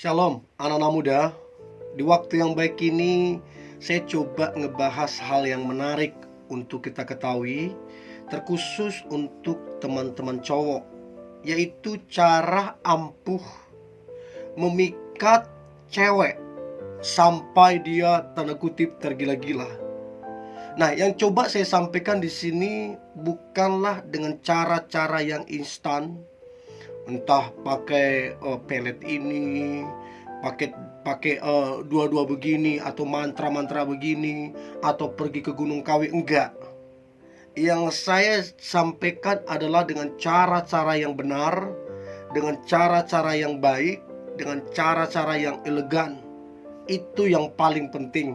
Shalom anak-anak muda. Di waktu yang baik ini saya coba ngebahas hal yang menarik untuk kita ketahui, terkhusus untuk teman-teman cowok, yaitu cara ampuh memikat cewek sampai dia tanda kutip tergila-gila. Nah, yang coba saya sampaikan di sini bukanlah dengan cara-cara yang instan, entah pakai pelet ini, pakai pakai dua-dua begini, atau mantra-mantra begini, atau pergi ke Gunung Kawi. Enggak. Yang saya sampaikan adalah dengan cara-cara yang benar, dengan cara-cara yang baik, dengan cara-cara yang elegan. Itu yang paling penting.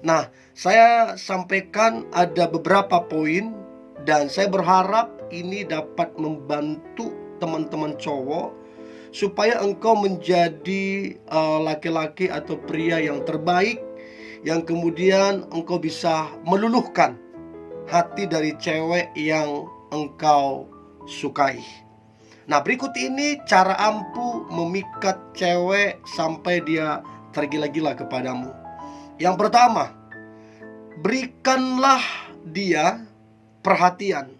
Nah, saya sampaikan ada beberapa poin, dan saya berharap ini dapat membantu teman-teman cowok supaya engkau menjadi laki-laki atau pria yang terbaik, yang kemudian engkau bisa meluluhkan hati dari cewek yang engkau sukai. Nah, berikut ini cara ampuh memikat cewek sampai dia tergila-gila kepadamu. Yang pertama, berikanlah dia perhatian.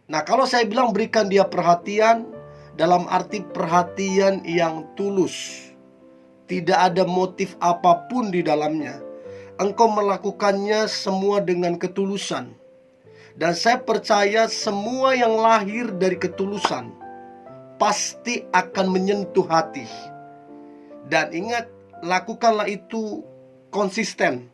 Nah, kalau saya bilang berikan dia perhatian, dalam arti perhatian yang tulus, tidak ada motif apapun di dalamnya. Engkau melakukannya semua dengan ketulusan. Dan saya percaya semua yang lahir dari ketulusan pasti akan menyentuh hati. Dan ingat, lakukanlah itu konsisten.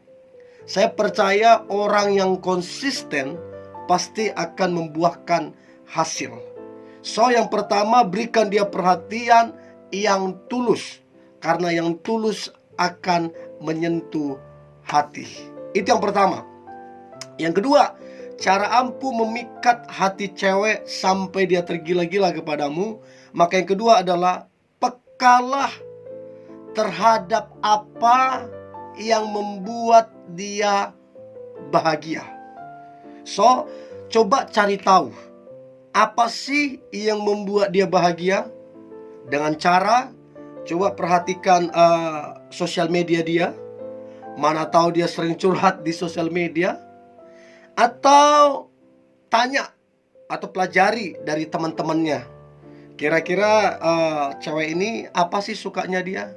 Saya percaya orang yang konsisten pasti akan membuahkan hasil. So, yang pertama, berikan dia perhatian yang tulus, karena yang tulus akan menyentuh hati. Itu yang pertama. Yang kedua, cara ampuh memikat hati cewek sampai dia tergila-gila kepadamu. Maka yang kedua adalah pekalah terhadap apa yang membuat dia bahagia. So, coba cari tahu apa sih yang membuat dia bahagia. Dengan cara coba perhatikan sosial media dia. Mana tahu dia sering curhat di sosial media. Atau tanya atau pelajari dari teman-temannya. Kira-kira cewek ini apa sih sukanya dia?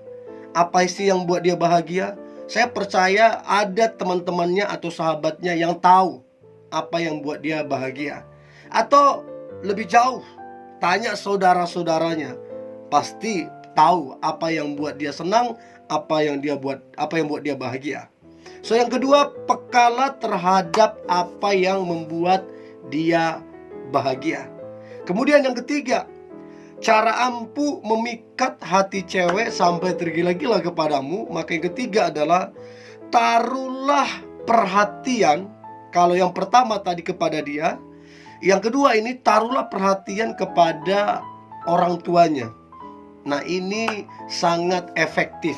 Apa sih yang buat dia bahagia? Saya percaya ada teman-temannya atau sahabatnya yang tahu apa yang buat dia bahagia. Atau lebih jauh, tanya saudara-saudaranya. Pasti tahu apa yang buat dia senang, apa yang buat dia bahagia. So, yang kedua, pekalah terhadap apa yang membuat dia bahagia. Kemudian yang ketiga, cara ampuh memikat hati cewek sampai tergila-gila kepadamu. Maka yang ketiga adalah taruhlah perhatian. Kalau yang pertama tadi kepada dia, yang kedua ini taruhlah perhatian kepada orang tuanya. Nah, ini sangat efektif,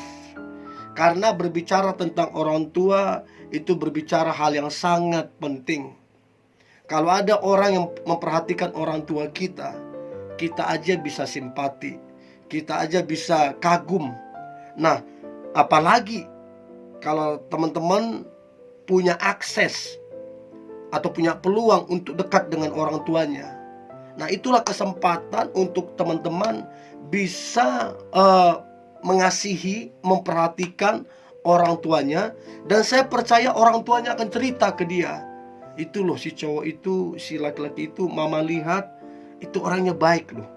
karena berbicara tentang orang tua itu berbicara hal yang sangat penting. Kalau ada orang yang memperhatikan orang tua kita, kita aja bisa simpati, kita aja bisa kagum. Nah, apalagi kalau teman-teman punya akses atau punya peluang untuk dekat dengan orang tuanya. Nah, itulah kesempatan untuk teman-teman bisa mengasihi, memperhatikan orang tuanya. Dan saya percaya orang tuanya akan cerita ke dia, itu loh si cowok itu, si laki-laki itu, mama lihat itu orangnya baik loh,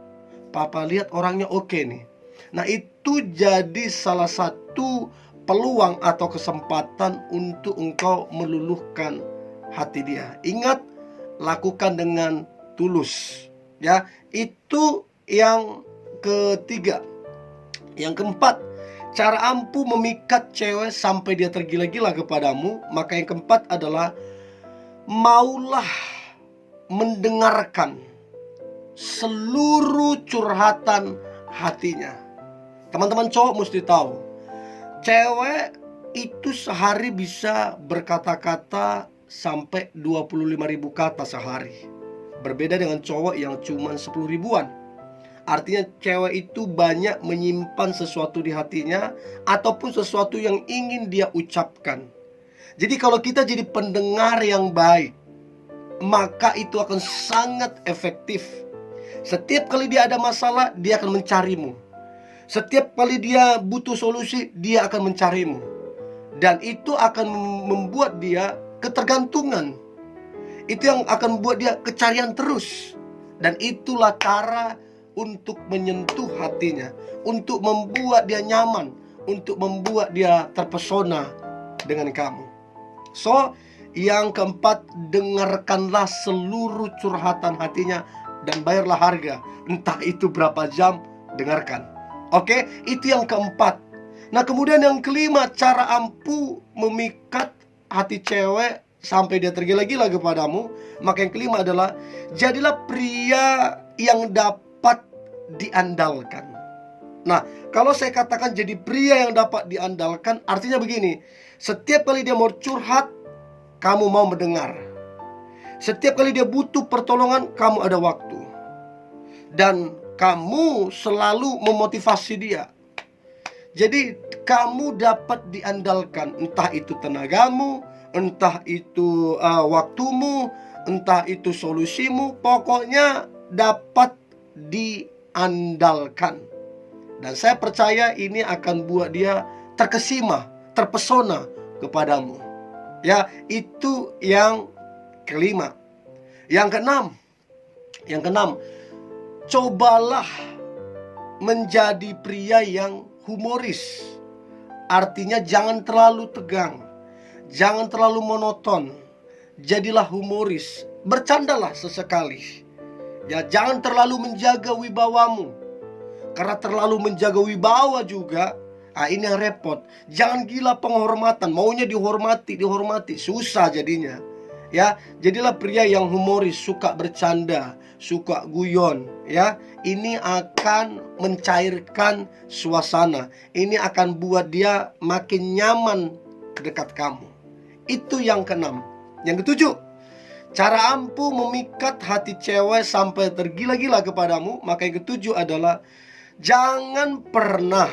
papa lihat orangnya oke nih. Nah, itu jadi salah satu peluang atau kesempatan untuk engkau meluluhkan hati dia. Ingat, lakukan dengan tulus, ya. Itu yang ketiga. Yang keempat, cara ampuh memikat cewek sampai dia tergila-gila kepadamu. Maka yang keempat adalah maulah mendengarkan seluruh curhatan hatinya. Teman-teman cowok mesti tahu, cewek itu sehari bisa berkata-kata sampai 25.000 kata sehari. Berbeda dengan cowok yang cuma 10 ribuan. Artinya cewek itu banyak menyimpan sesuatu di hatinya ataupun sesuatu yang ingin dia ucapkan. Jadi kalau kita jadi pendengar yang baik, maka itu akan sangat efektif. Setiap kali dia ada masalah, dia akan mencarimu. Setiap kali dia butuh solusi, dia akan mencarimu. Dan itu akan membuat dia ketergantungan. Itu yang akan membuat dia kecarian terus. Dan itulah cara untuk menyentuh hatinya, untuk membuat dia nyaman, untuk membuat dia terpesona dengan kamu. So, yang keempat, dengarkanlah seluruh curhatan hatinya dan bayarlah harga. Entah itu berapa jam, dengarkan. Oke, itu yang keempat. Nah, kemudian yang kelima, cara ampuh memikat hati cewek sampai dia tergila-gila kepadamu. Maka yang kelima adalah, jadilah pria yang dapat diandalkan. Nah, kalau saya katakan jadi pria yang dapat diandalkan, artinya begini. Setiap kali dia mau curhat, kamu mau mendengar. Setiap kali dia butuh pertolongan, kamu ada waktu. Dan kamu selalu memotivasi dia. Jadi kamu dapat diandalkan. Entah itu tenagamu, entah itu waktumu, entah itu solusimu. Pokoknya dapat diandalkan. Dan saya percaya ini akan buat dia terkesima, terpesona kepadamu. Ya, itu yang kelima. Yang keenam, cobalah menjadi pria yang humoris. Artinya jangan terlalu tegang, jangan terlalu monoton. Jadilah humoris, bercandalah sesekali. Ya, jangan terlalu menjaga wibawamu. Karena terlalu menjaga wibawa juga, ini yang repot. Jangan gila penghormatan, maunya dihormati, susah jadinya. Ya, jadilah pria yang humoris, suka bercanda, suka guyon, ya. Ini akan mencairkan suasana. Ini akan buat dia makin nyaman dekat kamu. Itu yang keenam. Yang ketujuh, cara ampuh memikat hati cewek sampai tergila-gila kepadamu. Maka yang ketujuh adalah, jangan pernah,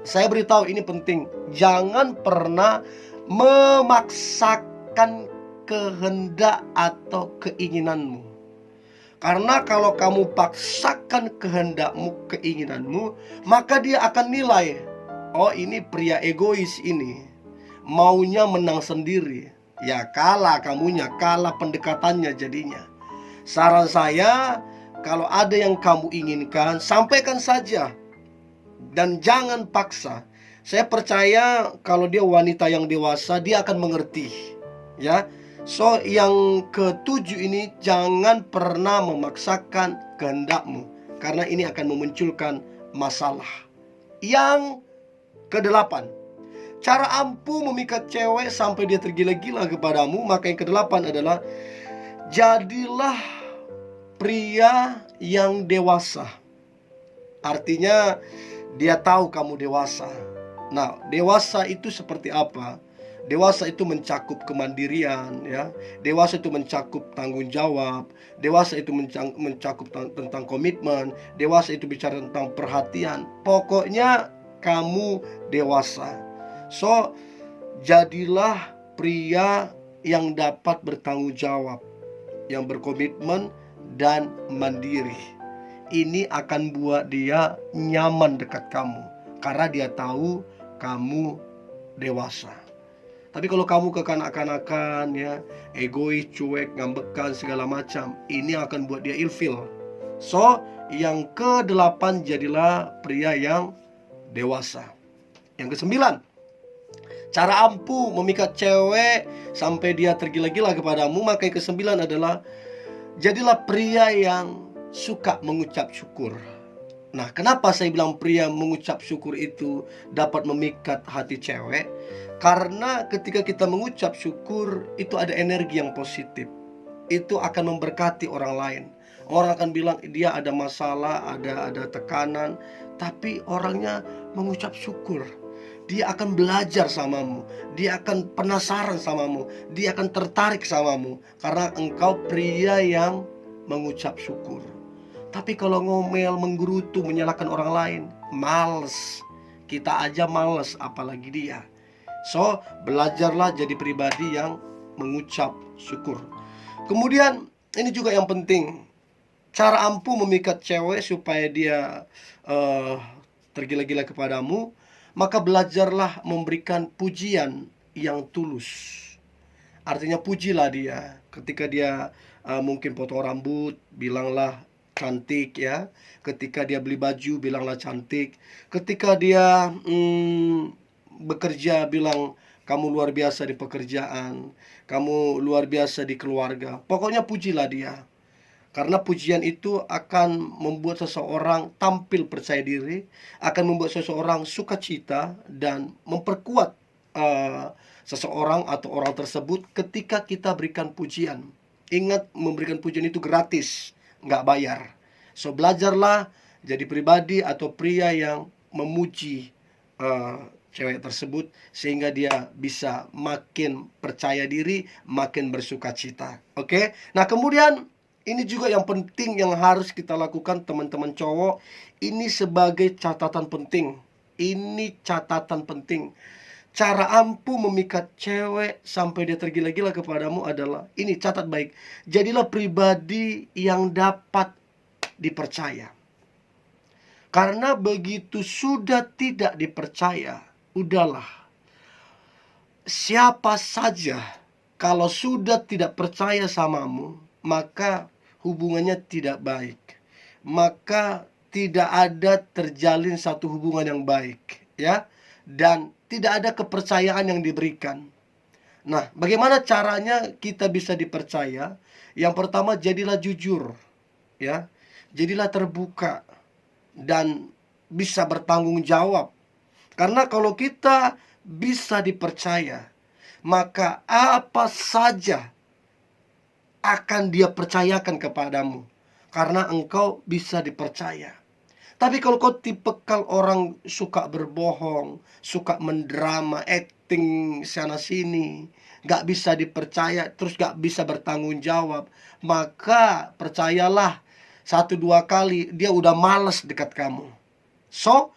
saya beritahu ini penting, jangan pernah memaksakan kehendak atau keinginanmu. Karena kalau kamu paksakan kehendakmu, keinginanmu, maka dia akan nilai, oh ini pria egois ini, maunya menang sendiri. Ya kalah kamunya, kalah pendekatannya jadinya. Saran saya, kalau ada yang kamu inginkan, sampaikan saja. Dan jangan paksa. Saya percaya kalau dia wanita yang dewasa, dia akan mengerti. Ya. So, yang ketujuh ini, jangan pernah memaksakan kehendakmu, karena ini akan memunculkan masalah. Yang kedelapan, cara ampuh memikat cewek sampai dia tergila-gila kepadamu. Maka yang kedelapan adalah, jadilah pria yang dewasa. Artinya dia tahu kamu dewasa. Nah, dewasa itu seperti apa? Dewasa itu mencakup kemandirian, ya. Dewasa itu mencakup tanggung jawab. Dewasa itu mencakup tentang komitmen. Dewasa itu bicara tentang perhatian. Pokoknya kamu dewasa. So, jadilah pria yang dapat bertanggung jawab, yang berkomitmen dan mandiri. Ini akan buat dia nyaman dekat kamu, karena dia tahu kamu dewasa. Tapi kalau kamu kekanak-kanakan, ya, egois, cuek, ngambekan, segala macam, ini akan buat dia ilfil. So, yang ke-8, jadilah pria yang dewasa. Yang ke-9, cara ampuh memikat cewek sampai dia tergila-gila kepadamu. Maka yang ke-9 adalah, jadilah pria yang suka mengucap syukur. Nah, kenapa saya bilang pria mengucap syukur itu dapat memikat hati cewek? Karena ketika kita mengucap syukur, itu ada energi yang positif. Itu akan memberkati orang lain. Orang akan bilang dia ada masalah, ada tekanan, tapi orangnya mengucap syukur. Dia akan belajar samamu, dia akan penasaran samamu, dia akan tertarik samamu, karena engkau pria yang mengucap syukur. Tapi kalau ngomel, menggerutu, menyalahkan orang lain, males. Kita aja males, apalagi dia. So, belajarlah jadi pribadi yang mengucap syukur. Kemudian, ini juga yang penting. Cara ampuh memikat cewek supaya dia tergila-gila kepadamu, maka belajarlah memberikan pujian yang tulus. Artinya pujilah dia. Ketika dia mungkin potong rambut, bilanglah cantik ya. Ketika dia beli baju, bilanglah cantik. Ketika dia bekerja, bilang kamu luar biasa di pekerjaan, kamu luar biasa di keluarga. Pokoknya pujilah dia. Karena pujian itu akan membuat seseorang tampil percaya diri, akan membuat seseorang sukacita, dan memperkuat seseorang atau orang tersebut ketika kita berikan pujian. Ingat, memberikan pujian itu gratis, nggak bayar. So, belajarlah jadi pribadi atau pria yang memuji cewek tersebut, sehingga dia bisa makin percaya diri, makin bersukacita. Oke? Nah, kemudian ini juga yang penting yang harus kita lakukan teman-teman cowok. Ini sebagai catatan penting. Ini catatan penting. Cara ampuh memikat cewek sampai dia tergila-gila kepadamu adalah, ini catat baik, jadilah pribadi yang dapat dipercaya. Karena begitu sudah tidak dipercaya, udahlah. Siapa saja kalau sudah tidak percaya samamu, maka hubungannya tidak baik. Maka tidak ada terjalin satu hubungan yang baik, ya. Dan tidak ada kepercayaan yang diberikan. Nah, bagaimana caranya kita bisa dipercaya? Yang pertama, jadilah jujur, ya. Jadilah terbuka dan bisa bertanggung jawab. Karena kalau kita bisa dipercaya, maka apa saja akan dia percayakan kepadamu, karena engkau bisa dipercaya. Tapi kalau kau tipikal orang suka berbohong, suka mendrama, acting sana sini, gak bisa dipercaya, terus gak bisa bertanggung jawab, maka percayalah, 1-2 kali dia udah males dekat kamu. So,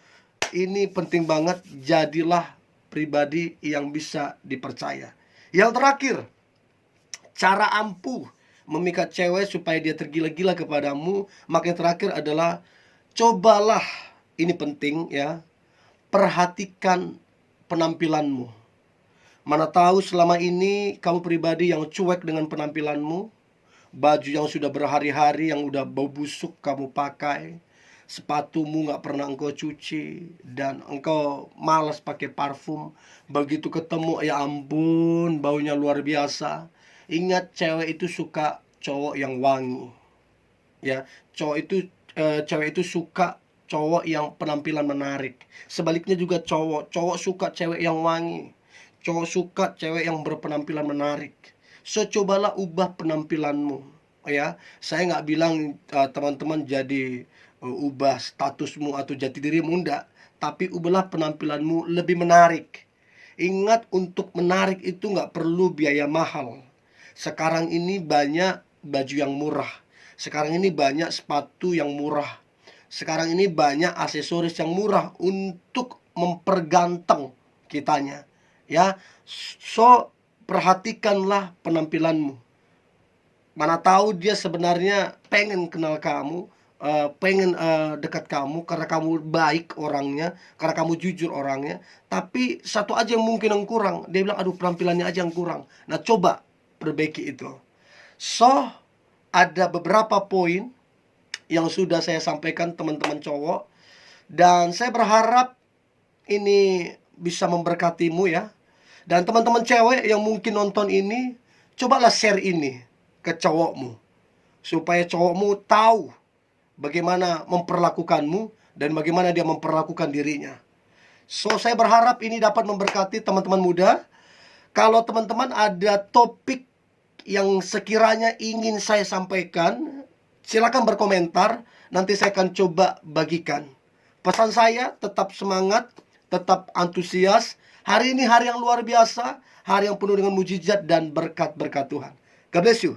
ini penting banget, jadilah pribadi yang bisa dipercaya. Yang terakhir, cara ampuh memikat cewek supaya dia tergila-gila kepadamu, maka yang terakhir adalah cobalah, ini penting ya, perhatikan penampilanmu. Mana tahu selama ini kamu pribadi yang cuek dengan penampilanmu. Baju yang sudah berhari-hari, yang udah bau busuk kamu pakai. Sepatumu gak pernah engkau cuci, dan engkau malas pakai parfum. Begitu ketemu, ya ampun, baunya luar biasa. Ingat, cewek itu suka cowok yang wangi, ya. Cewek itu suka cowok yang penampilan menarik. Sebaliknya juga cowok suka cewek yang wangi. Cowok suka cewek yang berpenampilan menarik. So, cobalah ubah penampilanmu, ya. Saya nggak bilang teman-teman jadi ubah statusmu atau jati dirimu, enggak. Tapi ubahlah penampilanmu lebih menarik. Ingat, untuk menarik itu nggak perlu biaya mahal. Sekarang ini banyak baju yang murah. Sekarang ini banyak sepatu yang murah. Sekarang ini banyak aksesoris yang murah untuk memperganteng kitanya, ya. So, perhatikanlah penampilanmu. Mana tahu dia sebenarnya pengen kenal kamu, pengen dekat kamu karena kamu baik orangnya, karena kamu jujur orangnya. Tapi satu aja yang mungkin yang kurang, dia bilang aduh penampilannya aja yang kurang. Nah, coba perbaiki itu. So, ada beberapa poin yang sudah saya sampaikan teman-teman cowok, dan saya berharap ini bisa memberkatimu ya. Dan teman-teman cewek yang mungkin nonton ini, cobalah share ini ke cowokmu, supaya cowokmu tahu bagaimana memperlakukanmu dan bagaimana dia memperlakukan dirinya. So, saya berharap ini dapat memberkati teman-teman muda. Kalau teman-teman ada topik yang sekiranya ingin saya sampaikan, silakan berkomentar. Nanti saya akan coba bagikan. Pesan saya, tetap semangat, tetap antusias. Hari ini hari yang luar biasa, hari yang penuh dengan mujizat dan berkat-berkat Tuhan. God bless you.